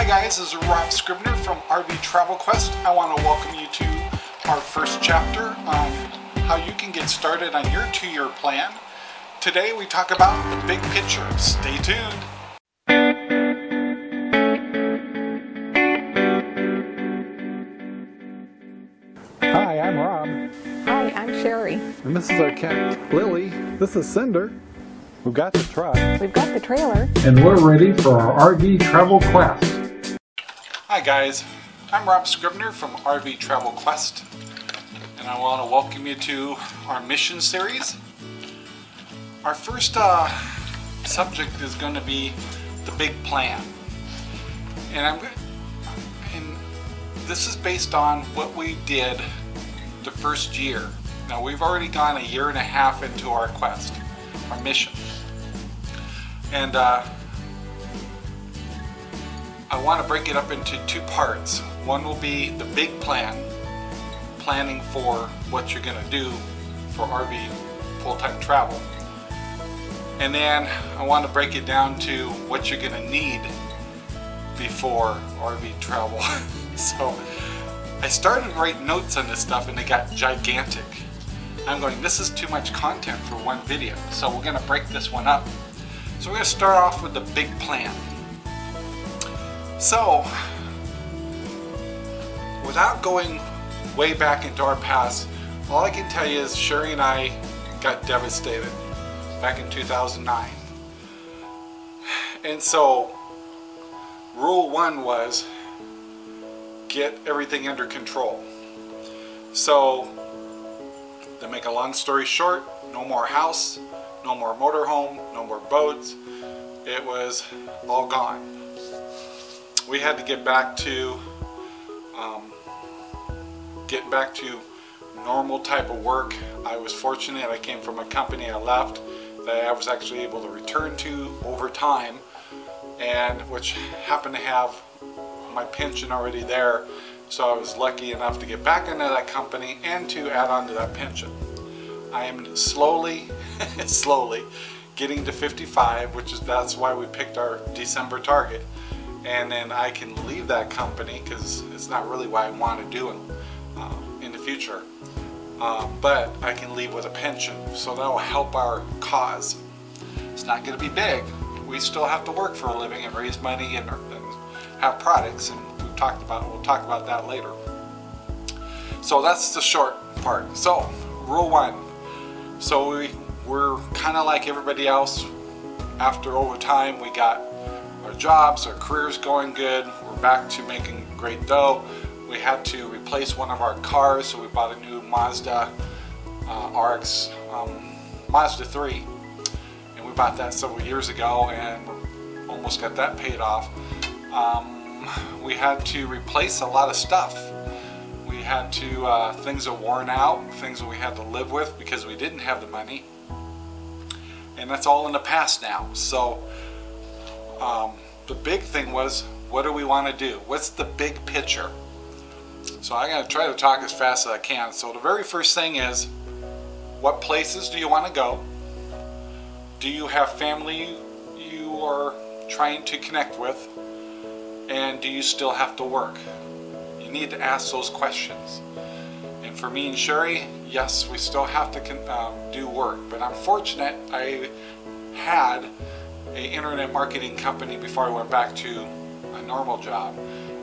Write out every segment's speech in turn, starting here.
Hi guys, this is Rob Scribner from RV Travel Quest. I want to welcome you to our first chapter on how you can get started on your 2-year plan. Today we talk about the big picture. Stay tuned. Hi, I'm Rob. Hi, I'm Sherry. And this is our cat, Lily. This is Cinder. We've got the truck. We've got the trailer. And we're ready for our RV Travel Quest. Hi guys, I'm Rob Scribner from RV Travel Quest. And I want to welcome you to our mission series. Our first subject is going to be the big plan. And this is based on what we did the first year. Now we've already gone 1.5 years into our quest, our mission. And I want to break it up into 2 parts. One will be the big plan, planning for what you're going to do for RV full-time travel. And then I want to break it down to what you're going to need before RV travel. So I started writing notes on this stuff and they got gigantic. I'm going, this is too much content for one video. So we're going to break this one up. So we're going to start off with the big plan. So, without going way back into our past, all I can tell you is Sherry and I got devastated back in 2009. And so, rule 1 was get everything under control. So, to make a long story short, no more house, no more motorhome, no more boats. It was all gone. We had to get back to normal type of work. I was fortunate. I came from a company I left that I was actually able to return to over time, and which happened to have my pension already there. So I was lucky enough to get back into that company and to add on to that pension. I am slowly getting to 55, that's why we picked our December target. And then I can leave that company because it's not really what I want to do in the future. But I can leave with a pension, so that will help our cause. It's not going to be big. We still have to work for a living and raise money and have products, and we'll talk about that later. So that's the short part. So rule 1. So we're kind of like everybody else. After over time, we got our jobs, our careers going good. We're back to making great dough. We had to replace one of our cars, so we bought a new Mazda RX, Mazda 3, and we bought that several years ago, and almost got that paid off. We had to replace a lot of stuff. We had to, things are worn out, things that we had to live with because we didn't have the money. And that's all in the past now. So the big thing was, what do we want to do? What's the big picture? So I'm going to try to talk as fast as I can. So the very first thing is, what places do you want to go? Do you have family you are trying to connect with? And do you still have to work? You need to ask those questions. And for me and Sherry, yes, we still have to do work, but I'm fortunate I had an internet marketing company before I went back to a normal job,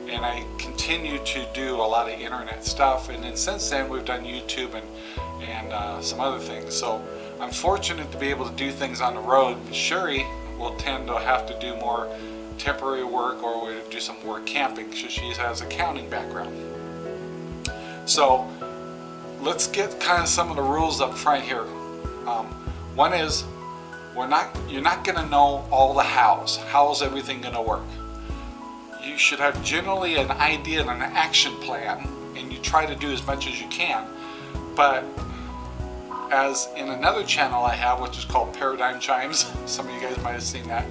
and I continue to do a lot of internet stuff, and then since then we've done YouTube and some other things. So I'm fortunate to be able to do things on the road. Sherry will tend to have to do more temporary work, or we'll do some work camping, so she has accounting background. So let's get kind of some of the rules up front here. One is, you're not going to know all the hows. How is everything going to work? You should have generally an idea and an action plan, and you try to do as much as you can. But as in another channel I have, which is called Paradigm Chimes, some of you guys might have seen that,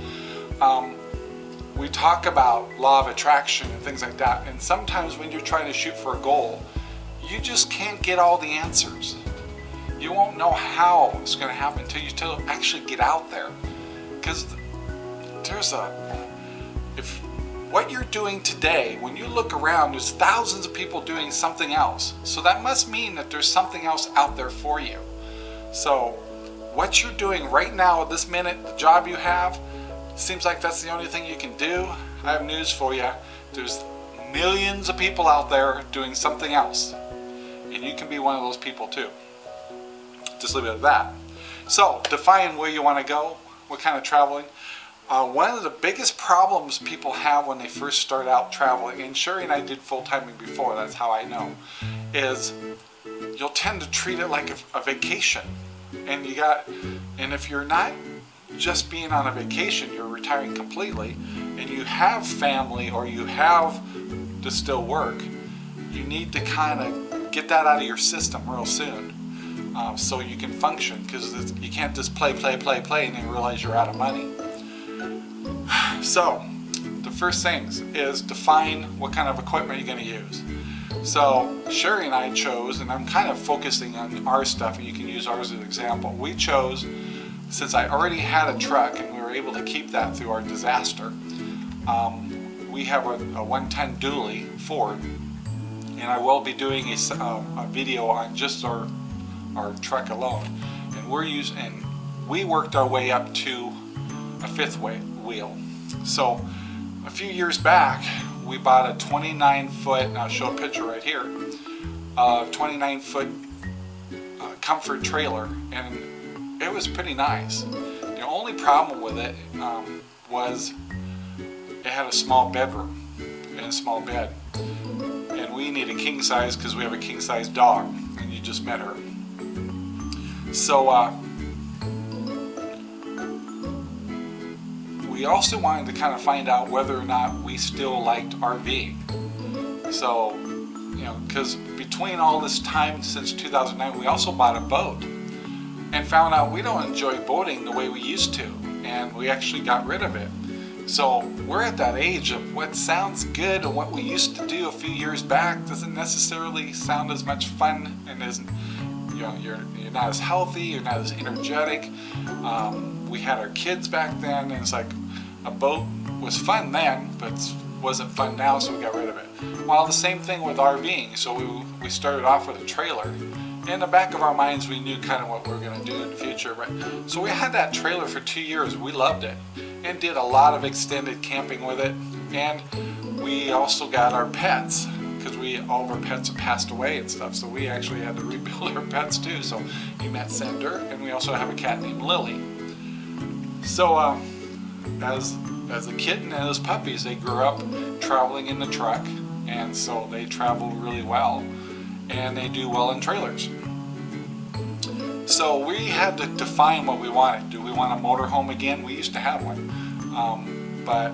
we talk about law of attraction and things like that. And sometimes when you're trying to shoot for a goal, you just can't get all the answers. You won't know how it's going to happen until you actually get out there. Because there's what you're doing today, when you look around, there's thousands of people doing something else. So that must mean that there's something else out there for you. So what you're doing right now at this minute, the job you have, seems like that's the only thing you can do. I have news for you. There's millions of people out there doing something else. And you can be one of those people too. Just leave it at that. So define where you want to go, what kind of traveling. One of the biggest problems people have when they first start out traveling, and Sherry and I did full-timing before, that's how I know, is you'll tend to treat it like a vacation. And if you're not just being on a vacation, you're retiring completely, and you have family or you have to still work, you need to kind of get that out of your system real soon, so you can function, because you can't just play and then realize you're out of money. So the first things is define what kind of equipment you're going to use. So Sherry and I chose, and I'm kind of focusing on our stuff, and you can use ours as an example. We chose, since I already had a truck and we were able to keep that through our disaster, we have a 1-ton dually Ford, and I will be doing a video on just our truck alone. And we worked our way up to a fifth wheel. So a few years back, we bought a 29-foot, and I'll show a picture right here, 29-foot comfort trailer, and it was pretty nice. The only problem with it was it had a small bedroom and a small bed, and we need a king size because we have a king size dog, and you just met her. So we also wanted to kind of find out whether or not we still liked RVing. So, you know, because between all this time since 2009, we also bought a boat and found out we don't enjoy boating the way we used to, and we actually got rid of it. So we're at that age of what sounds good and what we used to do a few years back doesn't necessarily sound as much fun, and isn't, you know, you're not as healthy, you're not as energetic. We had our kids back then, and it's like a boat was fun then, but wasn't fun now, so we got rid of it. Well, the same thing with RVing. So we started off with a trailer. In the back of our minds, we knew kind of what we were going to do in the future. Right? So we had that trailer for 2 years. We loved it and did a lot of extended camping with it. And we also got our pets, because all of our pets have passed away and stuff. So we actually had to rebuild our pets too. So you met Cinder, and we also have a cat named Lily. So as a kitten and as puppies, they grew up traveling in the truck, and so they travel really well, and they do well in trailers. So we had to define what we wanted. Do we want a motorhome again? We used to have one, but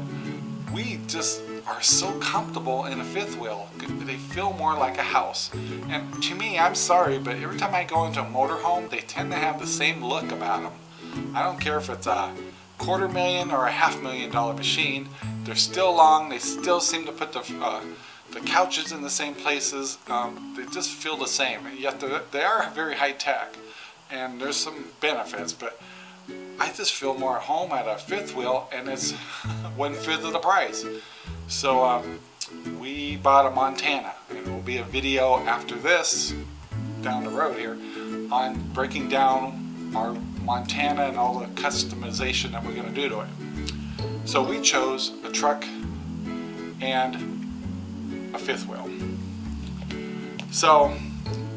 we just are so comfortable in a fifth wheel. They feel more like a house. And to me, I'm sorry, but every time I go into a motorhome, they tend to have the same look about them. I don't care if it's a $250,000 or a $500,000 machine. They're still long. They still seem to put the couches in the same places. They just feel the same. Yet they are very high tech, and there's some benefits. But I just feel more at home at a fifth wheel, and it's 1/5 of the price. So we bought a Montana, and it will be a video after this down the road here on breaking down our Montana and all the customization that we're going to do to it. So we chose a truck and a fifth wheel. So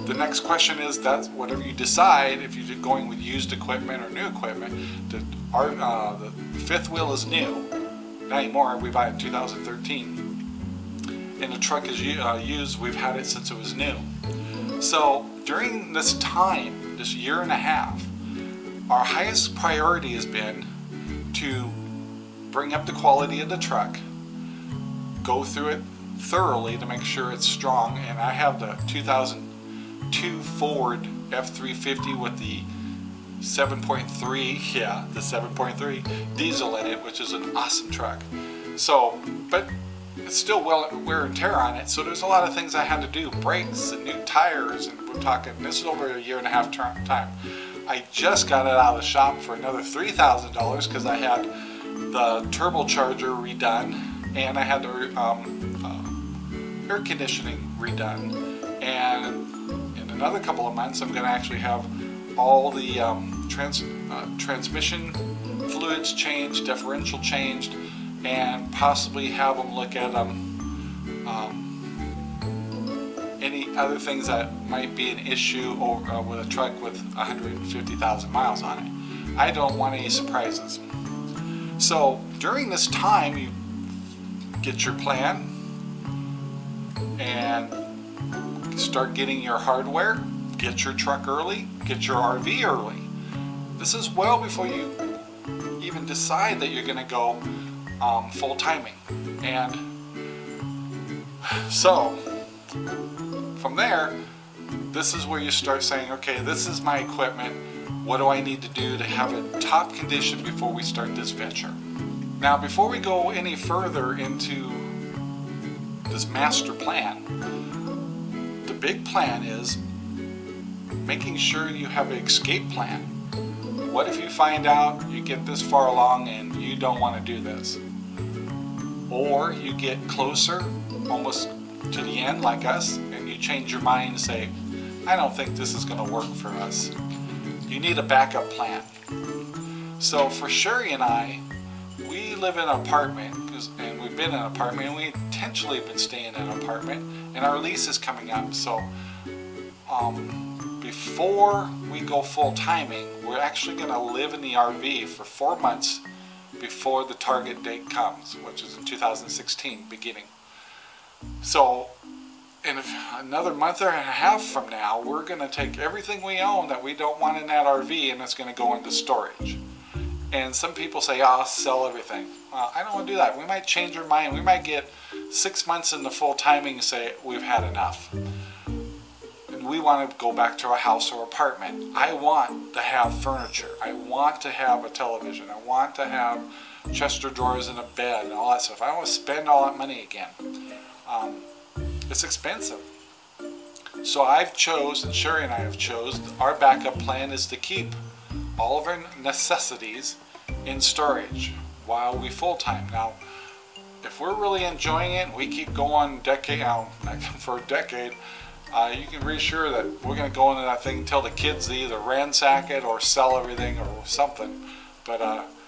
the next question is, that's whatever you decide, if you're going with used equipment or new equipment. The fifth wheel is new, not anymore. We bought it in 2013, and the truck is used. We've had it since it was new. So during this time, this year and a half, our highest priority has been to bring up the quality of the truck, go through it thoroughly to make sure it's strong. And I have the 2002 Ford F350 with the 7.3, the 7.3 diesel in it, which is an awesome truck. So, but it's still wear and tear on it, so there's a lot of things I had to do, brakes and new tires, and we're talking, this is over a year and a half time. I just got it out of the shop for another $3,000 because I had the turbocharger redone, and I had the air conditioning redone, and in another couple of months I'm going to actually have all the transmission fluids changed, differential changed, and possibly have them look at any other things that might be an issue with a truck with 150,000 miles on it. I don't want any surprises. So during this time, you get your plan and start getting your hardware, get your truck early, get your RV early. This is well before you even decide that you're going to go full timing. And so from there, this is where you start saying, okay, this is my equipment. What do I need to do to have it top condition before we start this venture? Now, before we go any further into this master plan, the big plan is making sure you have an escape plan. What if you find out you get this far along and you don't want to do this? Or you get closer, almost to the end like us, and you change your mind and say, I don't think this is going to work for us. You need a backup plan. So for Sherry and I, we live in an apartment, and we've been in an apartment, and we intentionally have been staying in an apartment, and our lease is coming up. So before we go full timing, we're actually going to live in the RV for 4 months before the target date comes, which is in 2016 beginning. So in another month and a half from now, we're going to take everything we own that we don't want in that RV, and it's going to go into storage. And some people say, I'll sell everything. I don't want to do that. We might change our mind. We might get 6 months into full timing and say, we've had enough. And we want to go back to our house or apartment. I want to have furniture. I want to have a television. I want to have chest of drawers and a bed and all that stuff. I don't want to spend all that money again. It's expensive. So I've chosen, and Sherry and I have chosen, our backup plan is to keep all of our necessities in storage while we full-time. Now, if we're really enjoying it, we keep going for a decade, you can be sure that we're going to go into that thing until the kids either ransack it or sell everything or something. But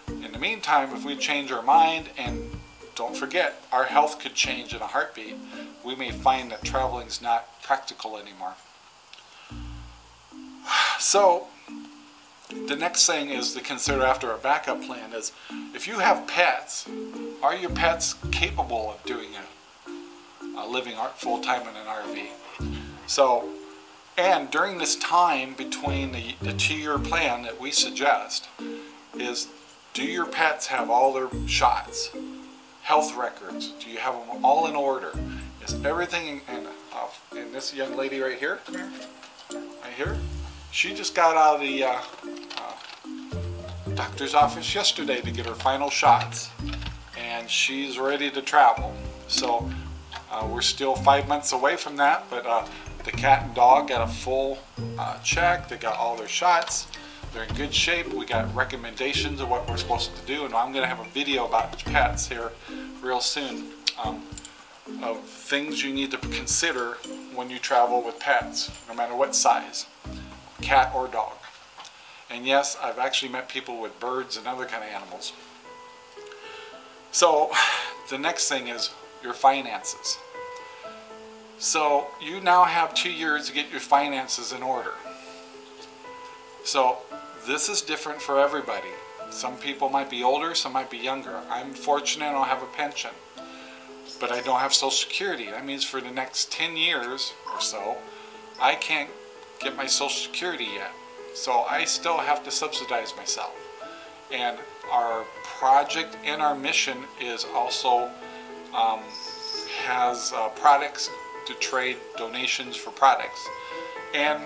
in the meantime, if we change our mind, and don't forget, our health could change in a heartbeat, we may find that traveling is not practical anymore. So the next thing is to consider after a backup plan is, if you have pets, are your pets capable of doing living full-time in an RV? So, and during this time between the 2-year plan that we suggest is, do your pets have all their shots, health records? Do you have them all in order? Is everything and this young lady right here, she just got out of the doctor's office yesterday to get her final shots, and she's ready to travel. So we're still 5 months away from that, but the cat and dog got a full check. They got all their shots. They're in good shape. We got recommendations of what we're supposed to do, and I'm going to have a video about pets here real soon, of things you need to consider when you travel with pets, no matter what size, cat or dog. And yes, I've actually met people with birds and other kind of animals. So the next thing is your finances. So you now have 2 years to get your finances in order. So this is different for everybody. Some people might be older, some might be younger. I'm fortunate I don't have a pension, but I don't have Social Security. That means for the next 10 years or so, I can't get my Social Security yet. So I still have to subsidize myself. And our project and our mission is also has products to trade, donations for products. And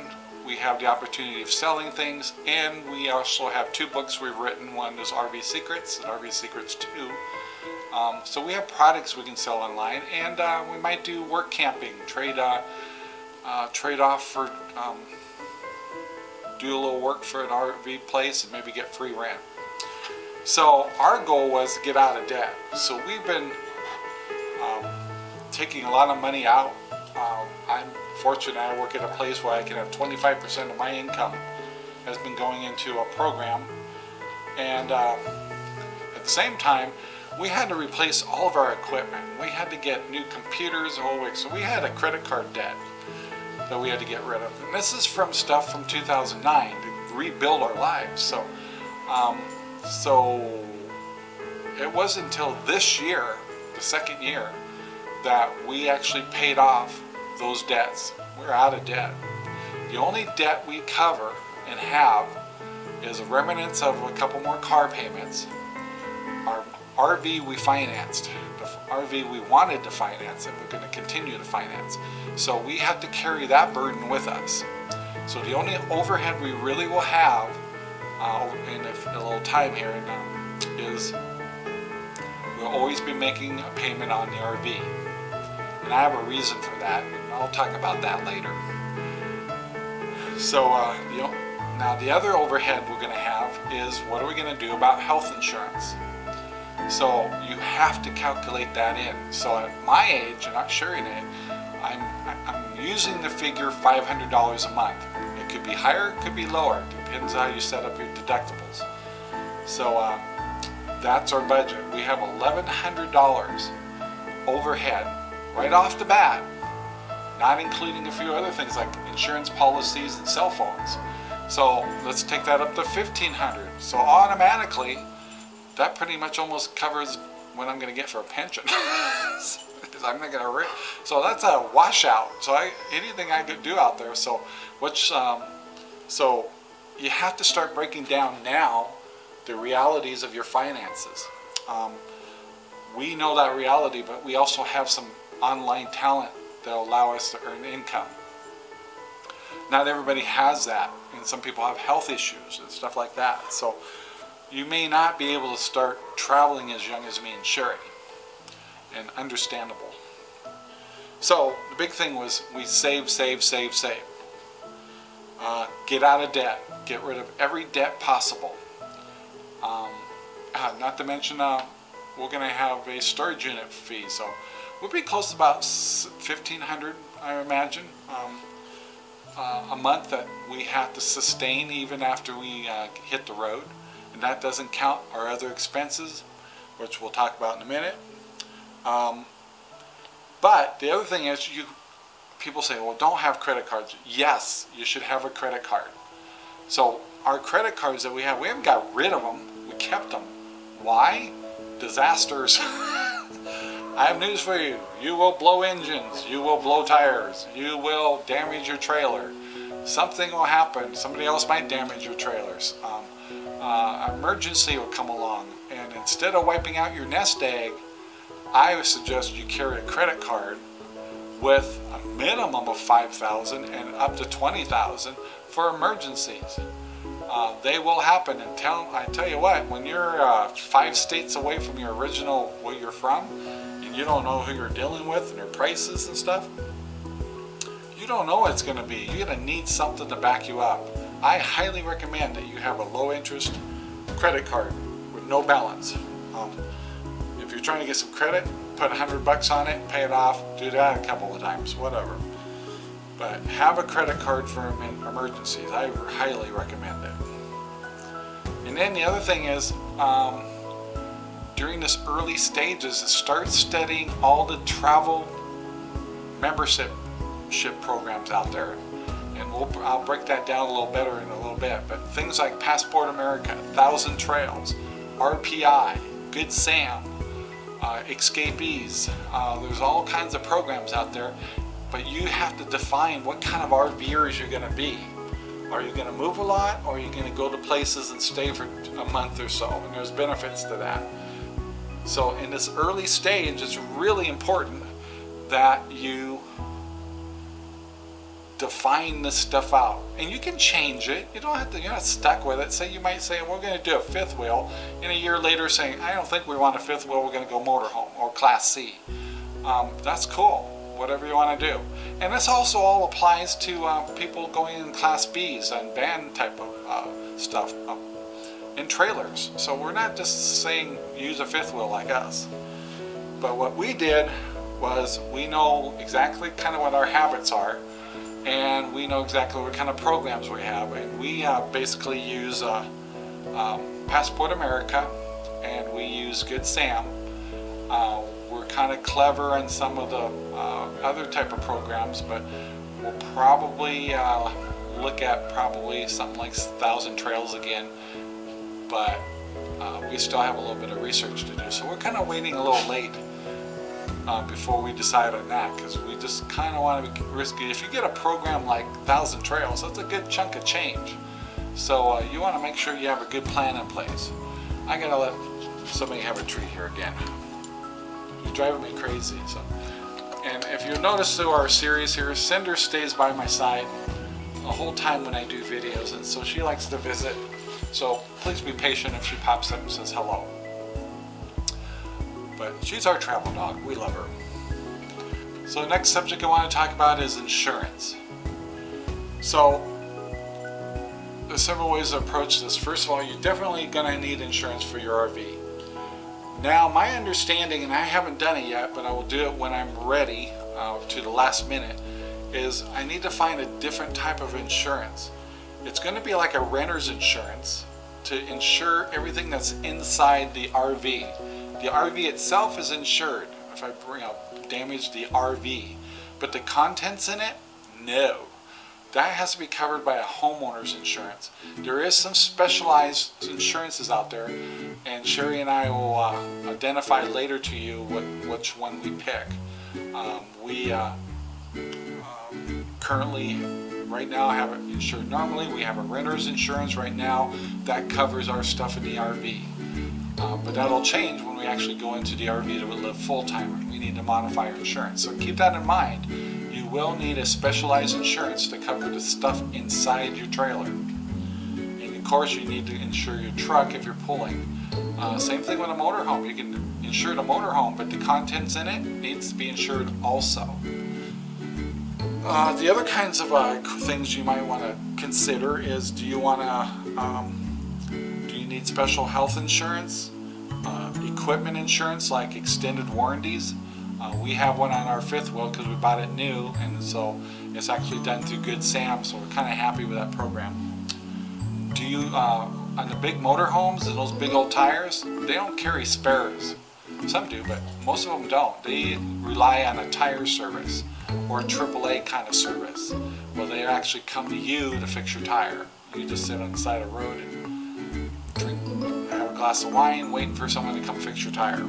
we have the opportunity of selling things, and we also have 2 books we've written. One is RV Secrets and RV Secrets 2. So we have products we can sell online, and we might do work camping, trade off for, do a little work for an RV place and maybe get free rent. So our goal was to get out of debt. So we've been taking a lot of money out. I'm fortunate I work at a place where I can have 25% of my income has been going into a program, and at the same time we had to replace all of our equipment. We had to get new computers, so we had a credit card debt that we had to get rid of. And this is from stuff from 2009 to rebuild our lives. So it wasn't until this year, the second year, that we actually paid off those debts. We're out of debt. The only debt we cover and have is a remnants of a couple more car payments. Our RV we financed. The RV we wanted to finance, and we're going to continue to finance. So we have to carry that burden with us. So the only overhead we really will have in a little time here is we'll always be making a payment on the RV. And I have a reason for that, and I'll talk about that later. So now the other overhead we're going to have is, what are we going to do about health insurance? So you have to calculate that in. So at my age, and not sharing it, I'm using the figure $500 a month. It could be higher, it could be lower. It depends how you set up your deductibles. So that's our budget. We have $1,100 overhead right off the bat, not including a few other things like insurance policies and cell phones. So let's take that up to $1,500. So automatically, that pretty much almost covers what I'm going to get for a pension. Because I'm not going to. So that's a washout. So anything I could do out there. So so you have to start breaking down now the realities of your finances. We know that reality, but we also have some online talent that allow us to earn income. Not everybody has that, and some people have health issues and stuff like that. So you may not be able to start traveling as young as me and Sherry, and understandable. So the big thing was we save. Get out of debt. Get rid of every debt possible. Not to mention we're going to have a storage unit fee, so we'll be close to about $1,500, I imagine, a month that we have to sustain even after we hit the road. And that doesn't count our other expenses, which we'll talk about in a minute. But the other thing is, people say, well, don't have credit cards. Yes, you should have a credit card. So our credit cards that we haven't got rid of them. We kept them. Why? Disasters. I have news for you. You will blow engines. You will blow tires. You will damage your trailer. Something will happen. Somebody else might damage your trailers. Emergency will come along, and instead of wiping out your nest egg, I would suggest you carry a credit card with a minimum of $5,000 and up to $20,000 for emergencies. They will happen, and I tell you what, when you're 5 states away from your original, where you're from, and you don't know who you're dealing with and their prices and stuff, you don't know what it's going to be. You're going to need something to back you up. I highly recommend that you have a low interest credit card with no balance. If you're trying to get some credit, put $100 on it, pay it off, do that a couple of times, whatever. But have a credit card for emergencies. I highly recommend it. And then the other thing is, during this early stages, start studying all the travel membership programs out there. And I'll break that down a little better in a little bit. But things like Passport America, 1,000 Trails, RPI, Good Sam, Escapees. There's all kinds of programs out there. But you have to define what kind of RVers you're going to be. Are you going to move a lot, or are you going to go to places and stay for a month or so? And there's benefits to that. So in this early stage, it's really important that you define this stuff out. And you can change it. You don't have to, you're not stuck with it. Say you might say, we're going to do a fifth wheel, and a year later saying, I don't think we want a fifth wheel, we're going to go motorhome or Class C. That's cool. Whatever you want to do. And this also all applies to people going in Class Bs and van type of stuff in trailers. So we're not just saying use a fifth wheel like us. But what we did was we know exactly kind of what our habits are, and we know exactly what kind of programs we have, and we basically use Passport America, and we use Good Sam. We're kind of clever on some of the other type of programs, but we'll probably look at probably something like 1,000 Trails again, but we still have a little bit of research to do, so we're kind of waiting a little late before we decide on that, because we just kind of want to be risky. If you get a program like 1,000 Trails, that's a good chunk of change, so you want to make sure you have a good plan in place. I gotta let somebody have a tree here again. You're driving me crazy. So, and if you notice through our series here, Cinder stays by my side the whole time when I do videos, and so she likes to visit. So please be patient if she pops up and says hello. But she's our travel dog. We love her. So the next subject I want to talk about is insurance. So there's several ways to approach this. First of all, you're definitely going to need insurance for your RV. Now, my understanding, and I haven't done it yet, but I will do it when I'm ready to the last minute, is I need to find a different type of insurance. It's going to be like a renter's insurance to insure everything that's inside the RV. The RV itself is insured if I damage the RV, but the contents in it, no. That has to be covered by a homeowner's insurance. There is some specialized insurances out there, and Sherry and I will identify later to you which one we pick. We currently, right now, have it insured normally. We have a renter's insurance right now that covers our stuff in the RV. But that'll change when we actually go into the RV to live full-time, and we need to modify our insurance. So keep that in mind. You will need a specialized insurance to cover the stuff inside your trailer. And of course, you need to insure your truck if you're pulling. Same thing with a motorhome. You can insure the motorhome, but the contents in it needs to be insured also. The other kinds of things you might want to consider is, do you need special health insurance, equipment insurance like extended warranties. We have one on our fifth wheel because we bought it new, and so it's actually done through Good Sam, so we're kind of happy with that program. Do you, on the big motorhomes and those big old tires, they don't carry spares. Some do, but most of them don't. They rely on a tire service or a AAA kind of service. Well, they actually come to you to fix your tire. You just sit on the side of the road and drink, have a glass of wine, waiting for someone to come fix your tire.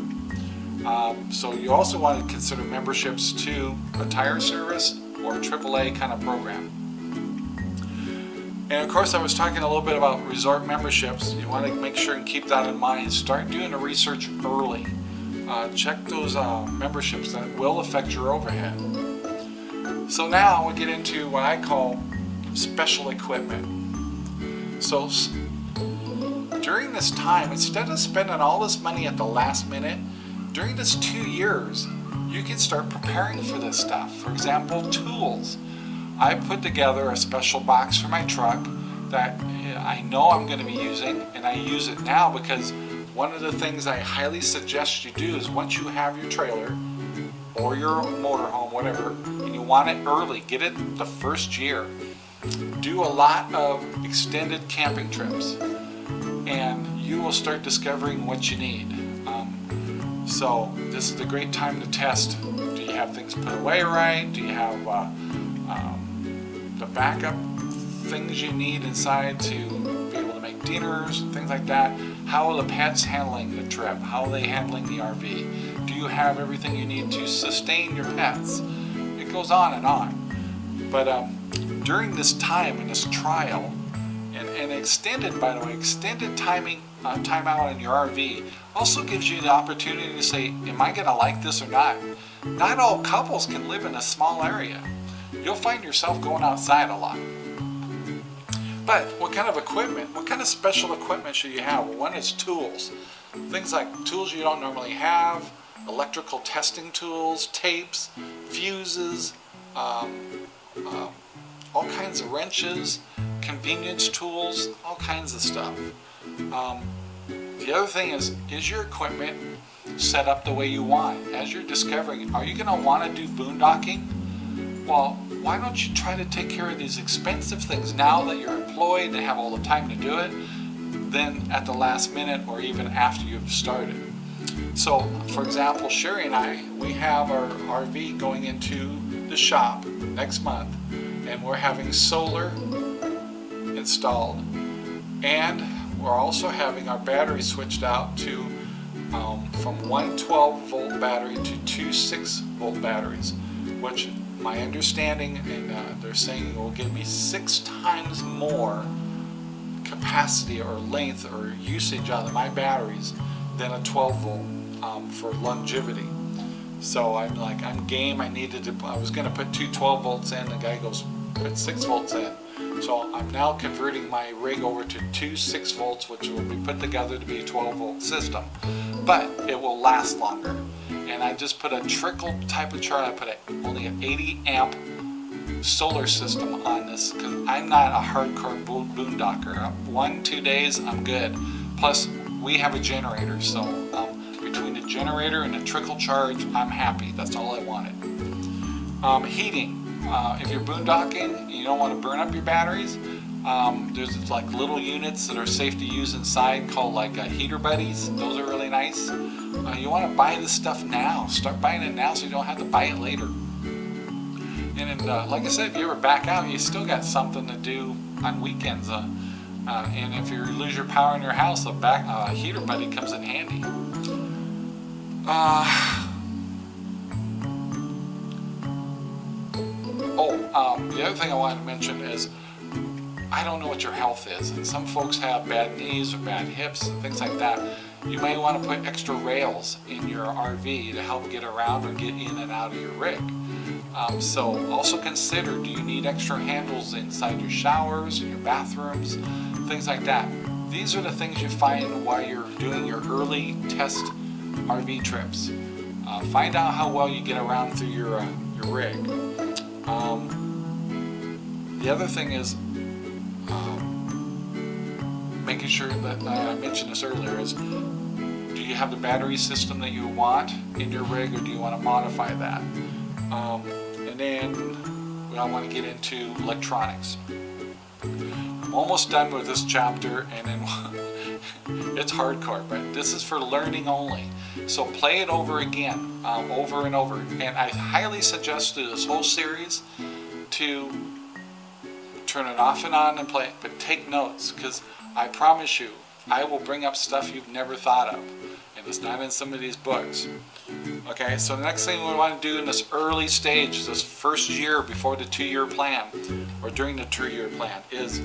So you also want to consider memberships to a tire service or a AAA kind of program. And of course, I was talking a little bit about resort memberships. You want to make sure and keep that in mind. Start doing the research early. Check those memberships that will affect your overhead. So now we get into what I call special equipment. So during this time, instead of spending all this money at the last minute, during this 2 years, you can start preparing for this stuff. For example, tools. I put together a special box for my truck that I know I'm going to be using, and I use it now because one of the things I highly suggest you do is once you have your trailer or your motorhome, whatever, and you want it early, get it the first year. Do a lot of extended camping trips, and you will start discovering what you need. So this is a great time to test. Do you have things put away right? Do you have the backup things you need inside to be able to make dinners and things like that? How are the pets handling the trip? How are they handling the RV? Do you have everything you need to sustain your pets? It goes on and on. But during this time in this trial, and extended, by the way, extended time out in your RV also gives you the opportunity to say, am I going to like this or not? Not all couples can live in a small area. You'll find yourself going outside a lot. But what kind of equipment, what kind of special equipment should you have? Well, one is tools. Things like tools you don't normally have, electrical testing tools, tapes, fuses, all kinds of wrenches, convenience tools, all kinds of stuff. The other thing is your equipment set up the way you want. As you're discovering, are you going to want to do boondocking? Well, why don't you try to take care of these expensive things now that you're employed and have all the time to do it, than at the last minute or even after you've started. So, for example, Sherry and I, we have our RV going into the shop next month, and we're having solar installed, and we're also having our battery switched out to from one 12-volt battery to two 6-volt batteries, which my understanding, and they're saying it will give me 6 times more capacity or length or usage out of my batteries than a 12-volt for longevity. So I'm like, I'm game. I was going to put two 12 volts in. The guy goes, put 6 volts in. So I'm now converting my rig over to two 6 volts, which will be put together to be a 12-volt system. But it will last longer. And I just put a trickle type of chart. I put only an 80 amp solar system on this because I'm not a hardcore boondocker. 1-2 days, I'm good. Plus, we have a generator, so between the generator and the trickle charge, I'm happy. That's all I wanted. Heating. If you're boondocking and you don't want to burn up your batteries, there's like little units that are safe to use inside called like heater buddies. Those are really nice. You want to buy this stuff now. Start buying it now so you don't have to buy it later. And like I said, if you ever back out, you still got something to do on weekends. And if you lose your power in your house, a heater buddy comes in handy. The other thing I wanted to mention is I don't know what your health is, and some folks have bad knees or bad hips and things like that. You may want to put extra rails in your RV to help get around or get in and out of your rig. So also consider, do you need extra handles inside your showers, in your bathrooms, things like that. These are the things you find while you're doing your early test RV trips. Find out how well you get around through your rig. The other thing is making sure that, I mentioned this earlier, is do you have the battery system that you want in your rig, or do you want to modify that? And then I want to get into electronics. I'm almost done with this chapter, and then it's hardcore, but this is for learning only. So play it over again, over and over. And I highly suggest through this whole series to turn it off and on and play it, but take notes, because I promise you, I will bring up stuff you've never thought of, and it's not in some of these books. Okay, so the next thing we want to do in this early stage, this first year before the 2-year plan, or during the 2-year plan, is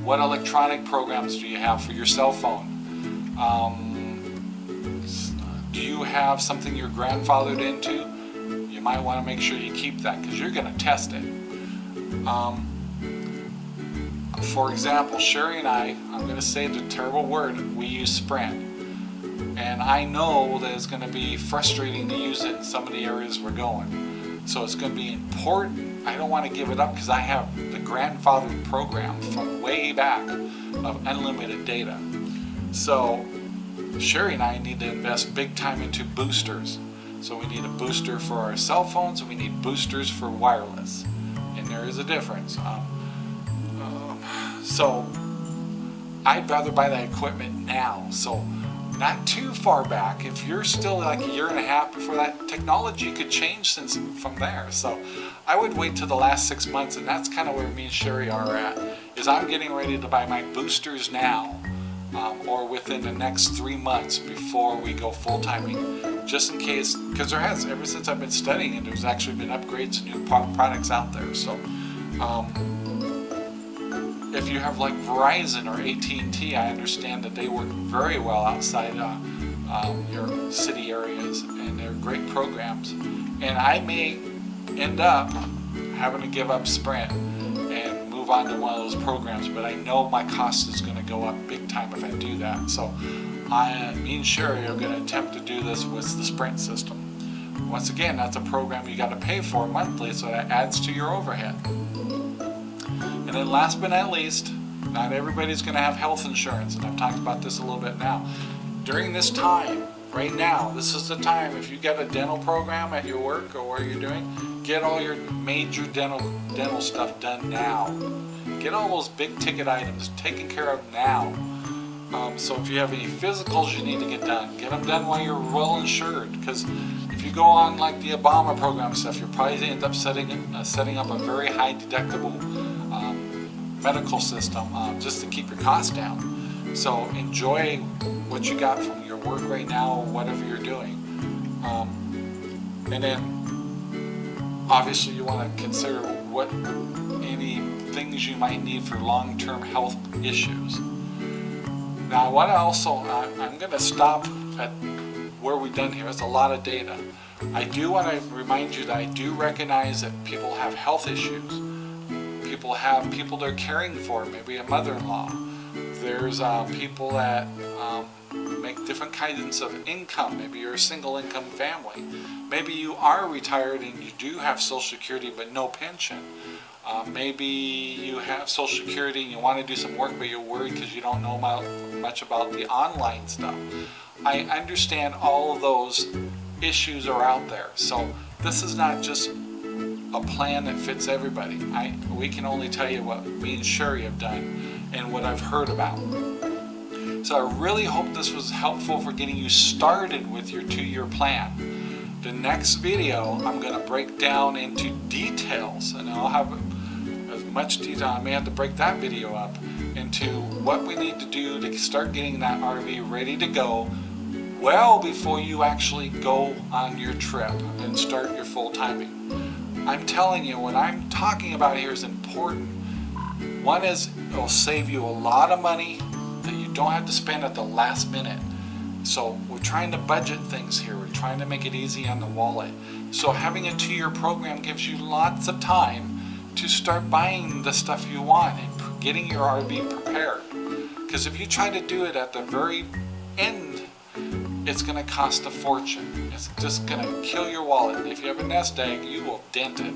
what electronic programs do you have for your cell phone? Do you have something you're grandfathered into? You might want to make sure you keep that, because you're going to test it. For example, Sherry and I'm going to say the terrible word, we use Sprint. And I know that it's going to be frustrating to use it in some of the areas we're going. So it's going to be important. I don't want to give it up because I have the grandfathered program from way back of unlimited data. So Sherry and I need to invest big time into boosters. So we need a booster for our cell phones, and we need boosters for wireless. And there is a difference. So I'd rather buy that equipment now. So not too far back. If you're still like a year and a half before that, technology could change since from there. So I would wait till the last 6 months, and that's kind of where me and Sherry are at. Is I'm getting ready to buy my boosters now, or within the next 3 months before we go full-timing, just in case, because there has, ever since I've been studying, and there's actually been upgrades and new products out there. So if you have like Verizon or AT&T, I understand that they work very well outside your city areas, and they're great programs. And I may end up having to give up Sprint and move on to one of those programs, but I know my cost is going to go up big time if I do that. So me and Sherry are going to attempt to do this with the Sprint system. Once again, that's a program you got to pay for monthly, so that adds to your overhead. And then last but not least, not everybody's going to have health insurance, and I've talked about this a little bit now. During this time, right now, this is the time. If you got a dental program at your work or where you're doing, get all your major dental stuff done now. Get all those big ticket items taken care of now. So if you have any physicals you need to get done, get them done while you're well insured. Because if you go on like the Obama program stuff, you'll probably end up setting up a very high deductible medical system just to keep your costs down. So enjoy what you got from your work right now, or whatever you're doing. And then obviously you want to consider what any things you might need for long-term health issues. Now, what I'm going to stop at where we're done here. It's a lot of data. I do want to remind you that I do recognize that people have health issues. People have people they're caring for, maybe a mother-in-law. There's people that make different kinds of income. Maybe you're a single income family. Maybe you are retired and you do have Social Security but no pension. Maybe you have Social Security and you want to do some work but you're worried because you don't know much about the online stuff. I understand all of those issues are out there. So this is not just a plan that fits everybody. We can only tell you what me and Sherry have done and what I've heard about. So I really hope this was helpful for getting you started with your 2-year plan. The next video I'm going to break down into details, and I'll have as much detail. I may have to break that video up into what we need to do to start getting that RV ready to go well before you actually go on your trip and start your full timing. I'm telling you, what I'm talking about here is important. One is it'll save you a lot of money that you don't have to spend at the last minute. So we're trying to budget things here. We're trying to make it easy on the wallet. So having a 2-year program gives you lots of time to start buying the stuff you want and getting your RV prepared. Because if you try to do it at the very end, it's going to cost a fortune. It's just going to kill your wallet. And if you have a nest egg, you will dent it.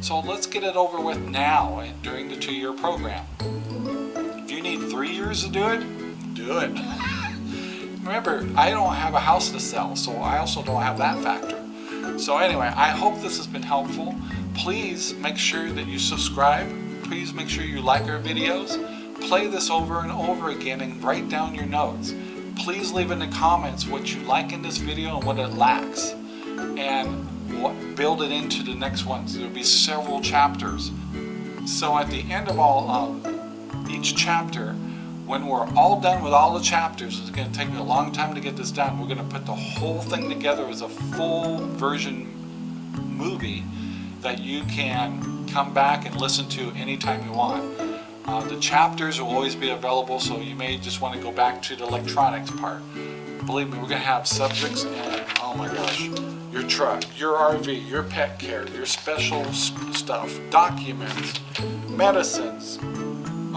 So let's get it over with now during the 2-year program. If you need 3 years to do it, do it. Remember, I don't have a house to sell, so I also don't have that factor. So anyway, I hope this has been helpful. Please make sure that you subscribe. Please make sure you like our videos. Play this over and over again and write down your notes. Please leave in the comments what you like in this video and what it lacks, and build it into the next ones. There will be several chapters. So at the end of each chapter, when we're all done with all the chapters, it's going to take a long time to get this done. We're going to put the whole thing together as a full version movie that you can come back and listen to anytime you want. The chapters will always be available, so you may just want to go back to the electronics part. Believe me, we're going to have subjects and, oh my gosh, your truck, your RV, your pet care, your special stuff, documents, medicines.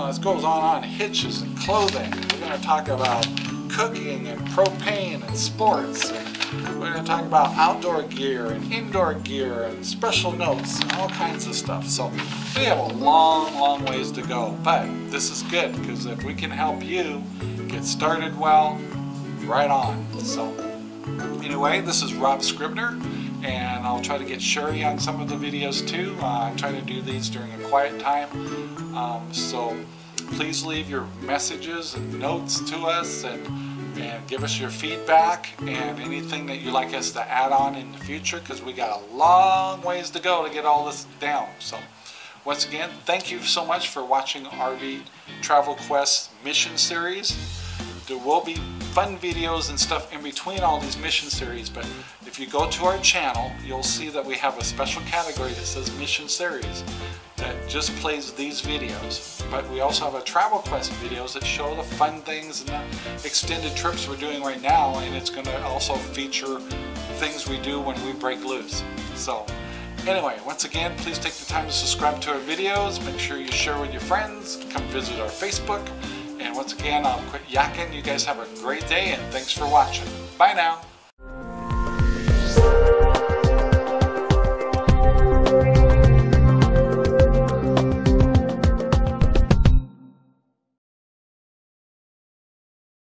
This goes on, hitches and clothing. We're going to talk about cooking and propane and sports. We're going to talk about outdoor gear and indoor gear and special notes and all kinds of stuff. So we have a long ways to go. But this is good, because if we can help you get started well, right on. So anyway, this is Rob Scribner, and I'll try to get Sherry on some of the videos too. I'm trying to do these during a quiet time. So please leave your messages and notes to us, and give us your feedback and anything that you'd like us to add on in the future, because we got a long ways to go to get all this down. So once again, thank you so much for watching RV Travel Quest mission series. There will be fun videos and stuff in between all these mission series, but if you go to our channel, you'll see that we have a special category that says mission series that just plays these videos. But we also have a Travel Quest videos that show the fun things and the extended trips we're doing right now, and it's going to also feature things we do when we break loose. So anyway, once again, please take the time to subscribe to our videos. Make sure you share with your friends. Come visit our Facebook. And once again, I'll quit yakking. You guys have a great day, and thanks for watching. Bye now.